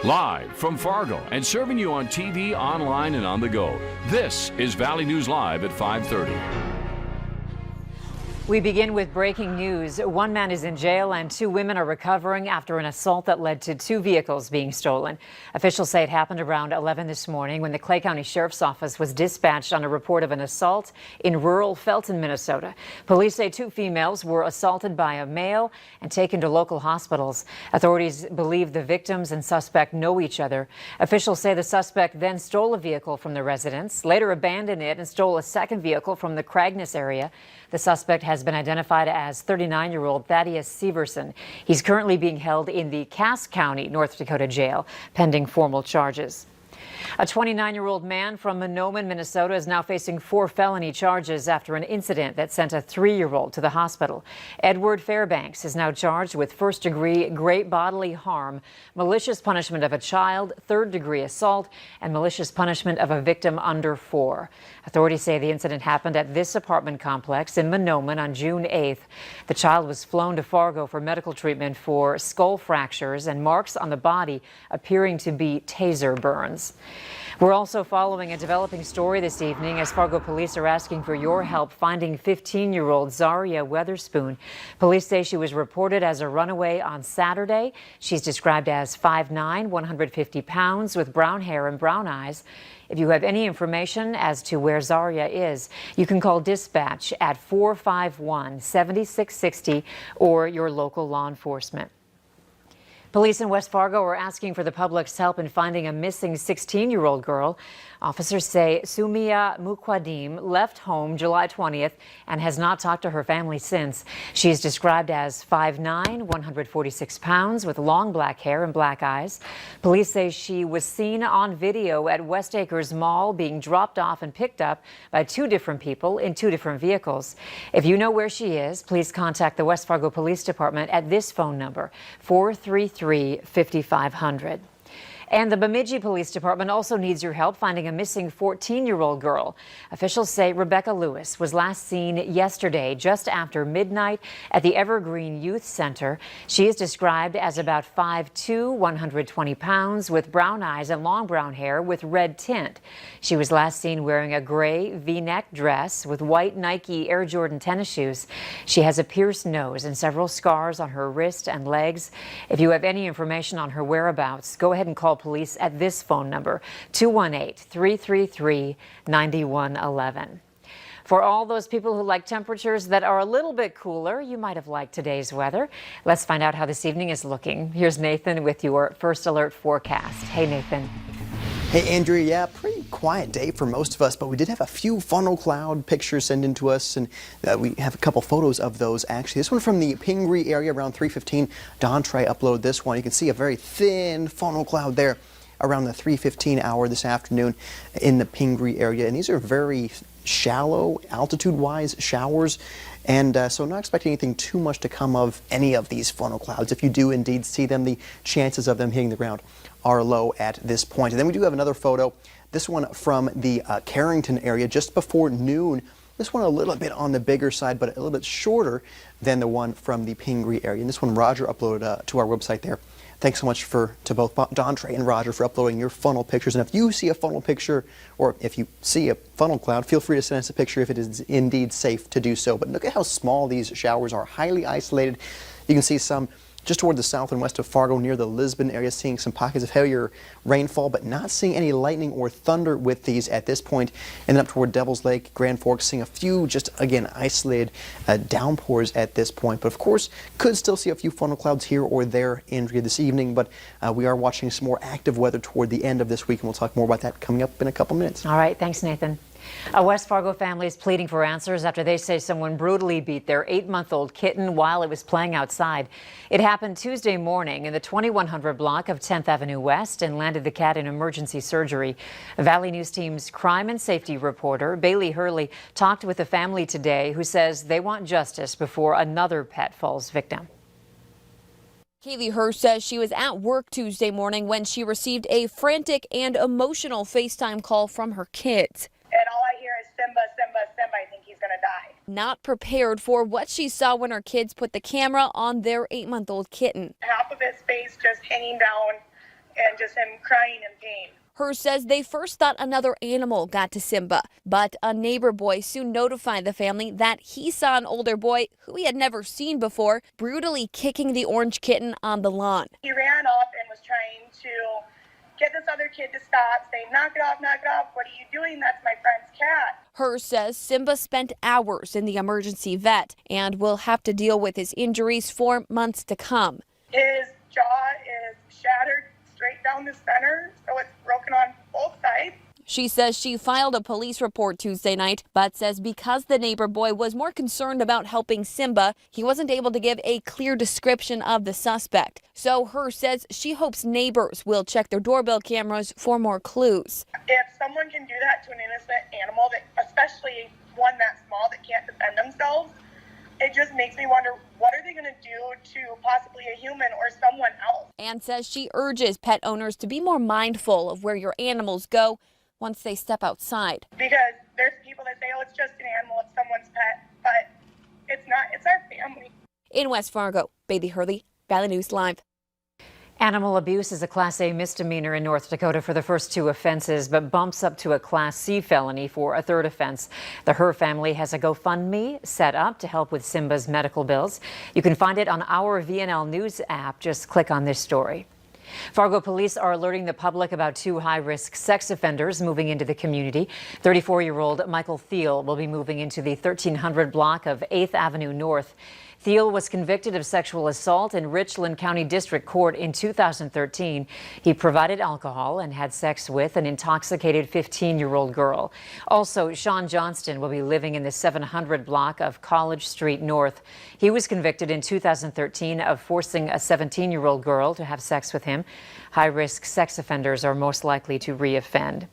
Live from Fargo and serving you on TV, online, and on the go. This is Valley News Live at 5:30. We begin with breaking news. One man is in jail and 2 women are recovering after an assault that led to 2 vehicles being stolen. Officials say it happened around 11 this morning when the Clay County Sheriff's Office was dispatched on a report of an assault in rural Felton, Minnesota. Police say 2 females were assaulted by a male and taken to local hospitals. Authorities believe the victims and suspect know each other. Officials say the suspect then stole a vehicle from the residence, later abandoned it and stole a second vehicle from the Cragness area. The suspect has been identified as 39-year-old Thaddeus Severson. He's currently being held in the Cass County, North Dakota jail, pending formal charges. A 29-year-old man from Monoman, Minnesota is now facing 4 felony charges after an incident that sent a 3-year-old to the hospital. Edward Fairbanks is now charged with first-degree great bodily harm, malicious punishment of a child, third-degree assault, and malicious punishment of a victim under 4. Authorities say the incident happened at this apartment complex in Monoman on June 8th. The child was flown to Fargo for medical treatment for skull fractures and marks on the body appearing to be taser burns. We're also following a developing story this evening as Fargo police are asking for your help finding 15-year-old Zaria Weatherspoon. Police say she was reported as a runaway on Saturday. She's described as 5'9", 150 pounds with brown hair and brown eyes. If you have any information as to where Zaria is, you can call dispatch at 451-7660 or your local law enforcement. Police in West Fargo are asking for the public's help in finding a missing 16-year-old girl. Officers say Sumia Mukwadim left home July 20th and has not talked to her family since. She is described as 5'9", 146 pounds with long black hair and black eyes. Police say she was seen on video at West Acres Mall being dropped off and picked up by 2 different people in 2 different vehicles. If you know where she is, please contact the West Fargo Police Department at this phone number, 433-5500. And the Bemidji Police Department also needs your help finding a missing 14-year-old girl. Officials say Rebecca Lewis was last seen yesterday just after midnight at the Evergreen Youth Center. She is described as about 5'2", 120 pounds with brown eyes and long brown hair with red tint. She was last seen wearing a gray V-neck dress with white Nike Air Jordan tennis shoes. She has a pierced nose and several scars on her wrist and legs. If you have any information on her whereabouts, go ahead and call police at this phone number, 218-333-9111. For all those people who like temperatures that are a little bit cooler, you might have liked today's weather. Let's find out how this evening is looking. Here's Nathan with your first alert forecast. Hey, Nathan. Hey, Andrea. Yeah, pretty quiet day for most of us, but we did have a few funnel cloud pictures sent in to us, and we have a couple photos of those, actually. This one from the Pingree area around 3:15. Don Trey uploaded this one. You can see a very thin funnel cloud there around the 3:15 hour this afternoon in the Pingree area, and these are very shallow, altitude-wise showers, and so not expecting anything too much to come of any of these funnel clouds. If you do indeed see them, the chances of them hitting the ground are low at this point. And then we do have another photo, this one from the Carrington area just before noon. This one a little bit on the bigger side, but a little bit shorter than the one from the Pingree area. And this one Roger uploaded to our website there. Thanks so much to both Don Trey and Roger for uploading your funnel pictures. And if you see a funnel picture, or if you see a funnel cloud, feel free to send us a picture if it is indeed safe to do so. But look at how small these showers are, highly isolated. You can see some just toward the south and west of Fargo near the Lisbon area, seeing some pockets of heavier rainfall, but not seeing any lightning or thunder with these at this point. And then up toward Devil's Lake, Grand Forks, seeing a few just, again, isolated downpours at this point. But of course, could still see a few funnel clouds here or there, Andrea, this evening. But we are watching some more active weather toward the end of this week, and we'll talk more about that coming up in a couple minutes. All right. Thanks, Nathan. A West Fargo family is pleading for answers after they say someone brutally beat their 8-month-old kitten while it was playing outside. It happened Tuesday morning in the 2100 block of 10th Avenue West and landed the cat in emergency surgery. Valley News Team's crime and safety reporter, Bailey Hurley, talked with the family today, who says they want justice before another pet falls victim. Kaylee Hurst says she was at work Tuesday morning when she received a frantic and emotional FaceTime call from her kids. And all I hear is Simba, Simba, Simba, I think he's gonna die. Not prepared for what she saw when her kids put the camera on their 8-month-old kitten. Half of his face just hanging down, and just him crying in pain. Her says they first thought another animal got to Simba, but a neighbor boy soon notified the family that he saw an older boy who he had never seen before brutally kicking the orange kitten on the lawn. He ran up and was trying to get this other kid to stop, saying, knock it off, what are you doing? That's my friend's cat. Her says Simba spent hours in the emergency vet and will have to deal with his injuries for months to come. His jaw is shattered straight down the center, so it's broken on both sides. She says she filed a police report Tuesday night, but says because the neighbor boy was more concerned about helping Simba, he wasn't able to give a clear description of the suspect. So Her says she hopes neighbors will check their doorbell cameras for more clues. If someone can do that to an innocent animal, that, especially one that small that can't defend themselves, it just makes me wonder, what are they going to do to possibly a human or someone else? And says she urges pet owners to be more mindful of where your animals go once they step outside. Because there's people that say, oh, it's just an animal, it's someone's pet, but it's not, it's our family. In West Fargo, Bailey Hurley, Valley News Live. Animal abuse is a Class A misdemeanor in North Dakota for the first 2 offenses, but bumps up to a Class C felony for a 3rd offense. The Her family has a GoFundMe set up to help with Simba's medical bills. You can find it on our VNL News app. Just click on this story. Fargo police are alerting the public about 2 high-risk sex offenders moving into the community. 34-year-old Michael Thiel will be moving into the 1300 block of 8th Avenue North. Thiel was convicted of sexual assault in Richland County District Court in 2013. He provided alcohol and had sex with an intoxicated 15-year-old girl. Also, Sean Johnston will be living in the 700 block of College Street North. He was convicted in 2013 of forcing a 17-year-old girl to have sex with him. High-risk sex offenders are most likely to reoffend.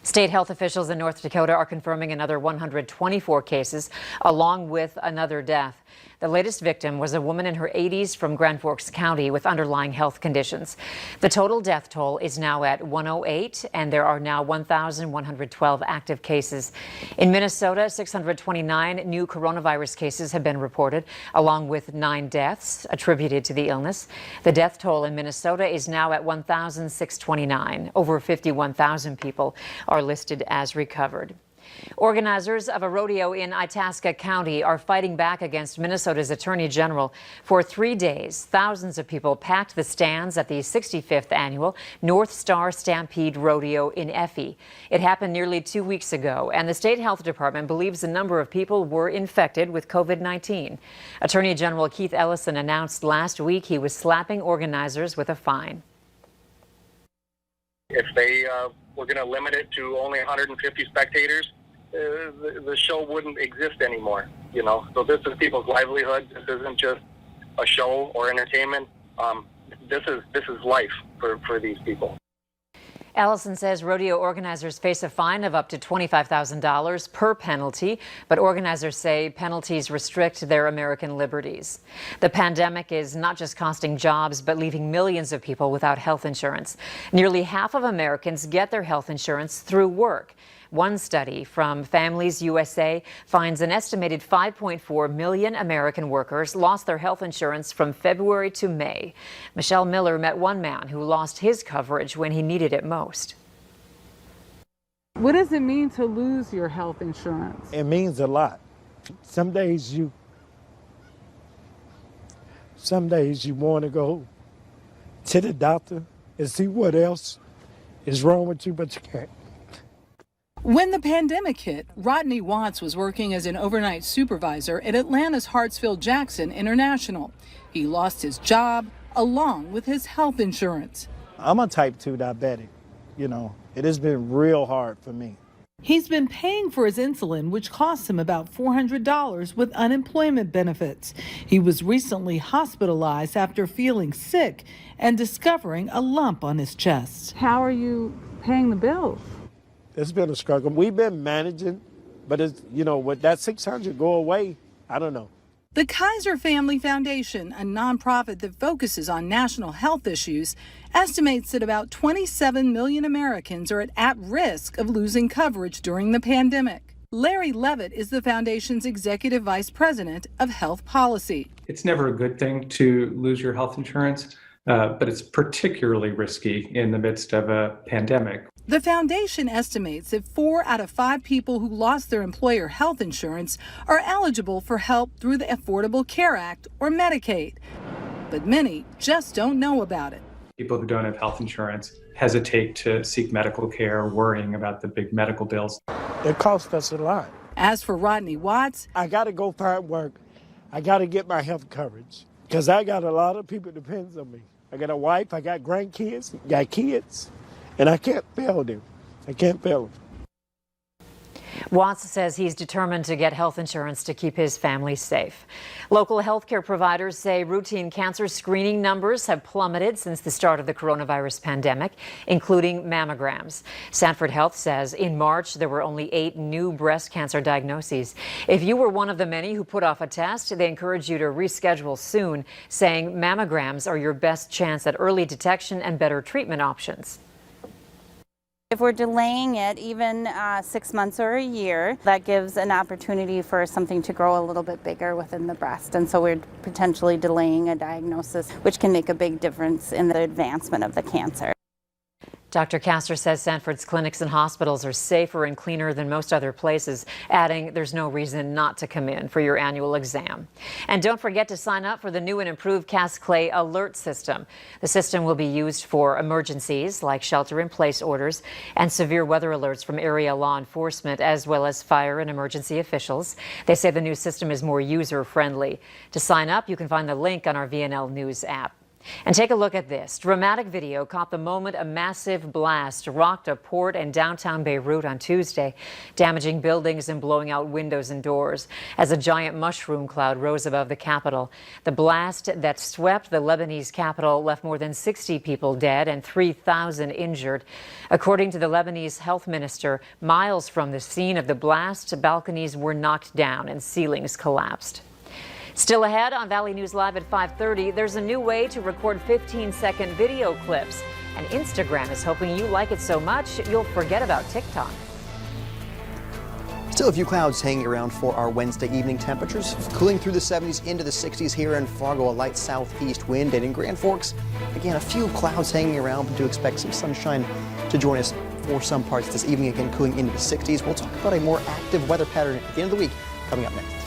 State health officials in North Dakota are confirming another 124 cases, along with another death. The latest victim was a woman in her 80s from Grand Forks County with underlying health conditions. The total death toll is now at 108, and there are now 1,112 active cases. In Minnesota, 629 new coronavirus cases have been reported, along with 9 deaths attributed to the illness. The death toll in Minnesota is now at 1,629. Over 51,000 people are listed as recovered. Organizers of a rodeo in Itasca County are fighting back against Minnesota's Attorney General. For 3 days, thousands of people packed the stands at the 65th annual North Star Stampede Rodeo in Effie. It happened nearly 2 weeks ago, and the state health department believes a number of people were infected with COVID-19. Attorney General Keith Ellison announced last week he was slapping organizers with a fine. If they were going to limit it to only 150 spectators, the show wouldn't exist anymore, you know. So this is people's livelihood. This isn't just a show or entertainment. This is life for these people. Ellison says rodeo organizers face a fine of up to $25,000 per penalty, but organizers say penalties restrict their American liberties. The pandemic is not just costing jobs, but leaving millions of people without health insurance. Nearly half of Americans get their health insurance through work. One study from Families USA finds an estimated 5.4 million American workers lost their health insurance from February to May. Michelle Miller met one man who lost his coverage when he needed it most. What does it mean to lose your health insurance? It means a lot. Some days you want to go to the doctor and see what else is wrong with you, but you can't. When the pandemic hit, Rodney Watts was working as an overnight supervisor at Atlanta's Hartsfield-Jackson International. He lost his job along with his health insurance. I'm a type 2 diabetic. You know, it has been real hard for me. He's been paying for his insulin, which costs him about $400 with unemployment benefits. He was recently hospitalized after feeling sick and discovering a lump on his chest. How are you paying the bills? It's been a struggle. We've been managing, but it's, you know, with that $600 go away, I don't know. The Kaiser Family Foundation, a nonprofit that focuses on national health issues, estimates that about 27 million Americans are at risk of losing coverage during the pandemic. Larry Levitt is the foundation's executive vice president of health policy. It's never a good thing to lose your health insurance, but it's particularly risky in the midst of a pandemic. The foundation estimates that 4 out of 5 people who lost their employer health insurance are eligible for help through the Affordable Care Act or Medicaid. But many just don't know about it. People who don't have health insurance hesitate to seek medical care, worrying about the big medical bills. It costs us a lot. As for Rodney Watts, I got to go find work. I got to get my health coverage because I got a lot of people that depends on me. I got a wife, I got grandkids, got kids, and I can't fail them. I can't fail them. Watts says he's determined to get health insurance to keep his family safe. Local healthcare providers say routine cancer screening numbers have plummeted since the start of the coronavirus pandemic, including mammograms. Sanford Health says in March there were only 8 new breast cancer diagnoses. If you were one of the many who put off a test, they encourage you to reschedule soon, saying mammograms are your best chance at early detection and better treatment options. If we're delaying it even 6 months or a year, that gives an opportunity for something to grow a little bit bigger within the breast. And so we're potentially delaying a diagnosis, which can make a big difference in the advancement of the cancer. Dr. Castor says Sanford's clinics and hospitals are safer and cleaner than most other places, adding there's no reason not to come in for your annual exam. And don't forget to sign up for the new and improved Cass Clay Alert System. The system will be used for emergencies like shelter-in-place orders and severe weather alerts from area law enforcement, as well as fire and emergency officials. They say the new system is more user-friendly. To sign up, you can find the link on our VNL News app. And take a look at this. Dramatic video caught the moment a massive blast rocked a port in downtown Beirut on Tuesday, damaging buildings and blowing out windows and doors as a giant mushroom cloud rose above the capital. The blast that swept the Lebanese capital left more than 60 people dead and 3,000 injured. According to the Lebanese health minister, miles from the scene of the blast, balconies were knocked down and ceilings collapsed. Still ahead on Valley News Live at 5:30, there's a new way to record 15-second video clips. And Instagram is hoping you like it so much you'll forget about TikTok. Still a few clouds hanging around for our Wednesday evening temperatures. Cooling through the 70s into the 60s here in Fargo, a light southeast wind. And in Grand Forks, again, a few clouds hanging around, but do expect some sunshine to join us for some parts this evening. Again, cooling into the 60s. We'll talk about a more active weather pattern at the end of the week coming up next.